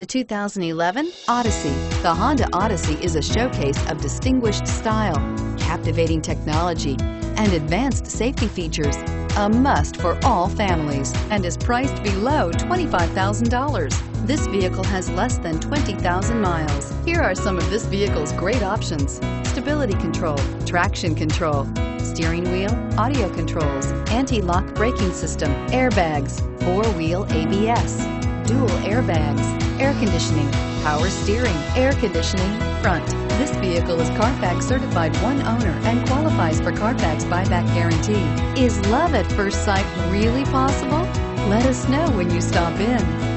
The 2011 Odyssey. The Honda Odyssey is a showcase of distinguished style, captivating technology, and advanced safety features. A must for all families and is priced below $25,000. This vehicle has less than 20,000 miles. Here are some of this vehicle's great options: stability control, traction control, steering wheel audio controls, anti-lock braking system, airbags, four-wheel ABS, dual airbags, air conditioning, power steering, air conditioning, front. This vehicle is Carfax certified one owner and qualifies for Carfax buyback guarantee. Is love at first sight really possible? Let us know when you stop in.